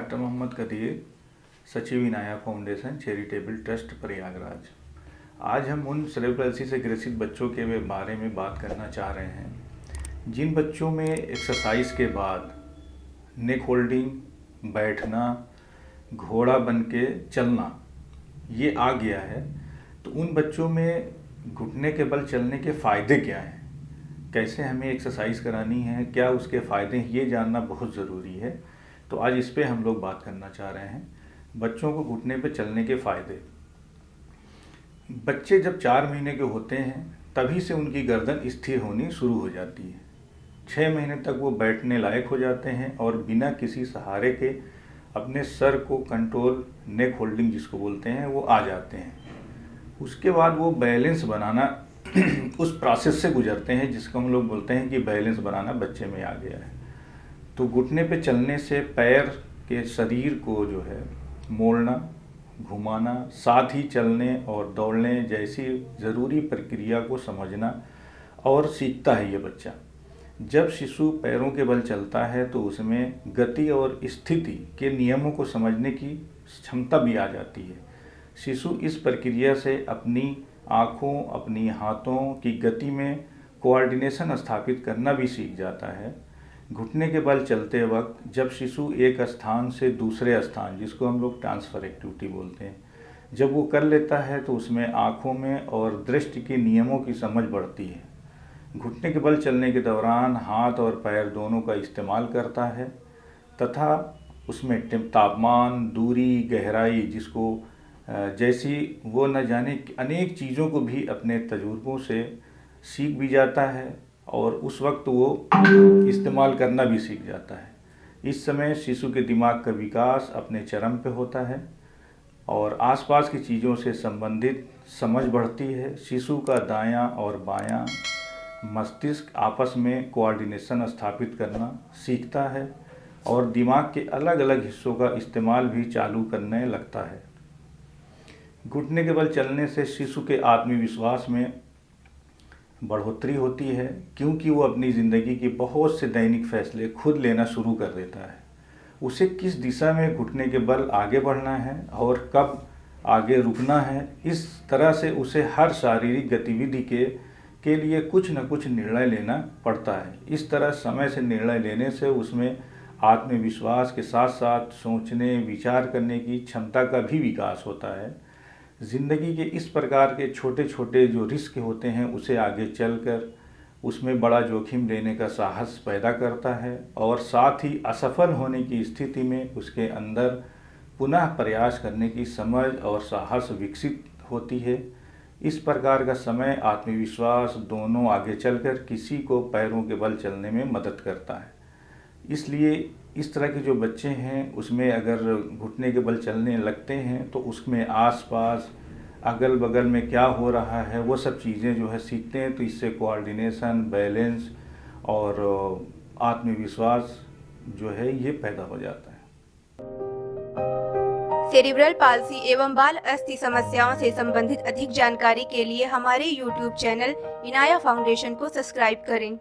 Doctor Mohammad Qadeer, सचिव Inaya foundation charitable trust Prayagraj. आज हम उन सेरेब्रल पैल्सी से ग्रसित बच्चों के बारे में बात करना चाह रहे हैं जिन बच्चों में एक्सरसाइज के बाद नेक होल्डिंग, बैठना, घोड़ा बन के चलना ये आ गया है। तो उन बच्चों में घुटने के बल चलने के फ़ायदे क्या हैं, कैसे हमें एक्सरसाइज करानी है, क्या उसके फ़ायदे हैं, ये जानना बहुत ज़रूरी है। तो आज इस पे हम लोग बात करना चाह रहे हैं, बच्चों को घुटने पे चलने के फ़ायदे। बच्चे जब 4 महीने के होते हैं तभी से उनकी गर्दन स्थिर होनी शुरू हो जाती है। 6 महीने तक वो बैठने लायक हो जाते हैं और बिना किसी सहारे के अपने सर को कंट्रोल, नेक होल्डिंग जिसको बोलते हैं, वो आ जाते हैं। उसके बाद वो बैलेंस बनाना उस प्रोसेस से गुजरते हैं जिसको हम लोग बोलते हैं कि बैलेंस बनाना बच्चे में आ गया है। तो घुटने पे चलने से पैर के शरीर को जो है मोड़ना, घुमाना, साथ ही चलने और दौड़ने जैसी ज़रूरी प्रक्रिया को समझना और सीखता है ये बच्चा। जब शिशु पैरों के बल चलता है तो उसमें गति और स्थिति के नियमों को समझने की क्षमता भी आ जाती है। शिशु इस प्रक्रिया से अपनी आँखों, अपनी हाथों की गति में कोऑर्डिनेशन स्थापित करना भी सीख जाता है। घुटने के बल चलते वक्त जब शिशु एक स्थान से दूसरे स्थान, जिसको हम लोग ट्रांसफ़र एक्टिविटी बोलते हैं, जब वो कर लेता है तो उसमें आँखों में और दृष्टि के नियमों की समझ बढ़ती है। घुटने के बल चलने के दौरान हाथ और पैर दोनों का इस्तेमाल करता है तथा उसमें तापमान, दूरी, गहराई जिसको जैसी वो न जाने अनेक चीज़ों को भी अपने तजुर्बों से सीख भी जाता है और उस वक्त वो इस्तेमाल करना भी सीख जाता है। इस समय शिशु के दिमाग का विकास अपने चरम पे होता है और आसपास की चीज़ों से संबंधित समझ बढ़ती है। शिशु का दायां और बायां मस्तिष्क आपस में कोऑर्डिनेशन स्थापित करना सीखता है और दिमाग के अलग अलग हिस्सों का इस्तेमाल भी चालू करने लगता है। घुटने के बल चलने से शिशु के आत्मविश्वास में बढ़ोतरी होती है क्योंकि वो अपनी ज़िंदगी के बहुत से दैनिक फैसले खुद लेना शुरू कर देता है। उसे किस दिशा में घुटने के बल आगे बढ़ना है और कब आगे रुकना है, इस तरह से उसे हर शारीरिक गतिविधि के लिए कुछ न कुछ निर्णय लेना पड़ता है। इस तरह समय से निर्णय लेने से उसमें आत्मविश्वास के साथ साथ सोचने, विचार करने की क्षमता का भी विकास होता है। ज़िंदगी के इस प्रकार के छोटे छोटे जो रिस्क होते हैं उसे आगे चलकर उसमें बड़ा जोखिम लेने का साहस पैदा करता है और साथ ही असफल होने की स्थिति में उसके अंदर पुनः प्रयास करने की समझ और साहस विकसित होती है। इस प्रकार का समय आत्मविश्वास दोनों आगे चलकर किसी को पैरों के बल चलने में मदद करता है। इसलिए इस तरह के जो बच्चे हैं उसमें अगर घुटने के बल चलने लगते हैं तो उसमें आसपास अगल बगल में क्या हो रहा है वो सब चीज़ें जो है सीखते हैं। तो इससे कोऑर्डिनेशन, बैलेंस और आत्मविश्वास जो है ये पैदा हो जाता है। सेरिब्रल पाल्सी एवं बाल अस्थि समस्याओं से संबंधित अधिक जानकारी के लिए हमारे YouTube चैनल इनाया फाउंडेशन को सब्सक्राइब करें।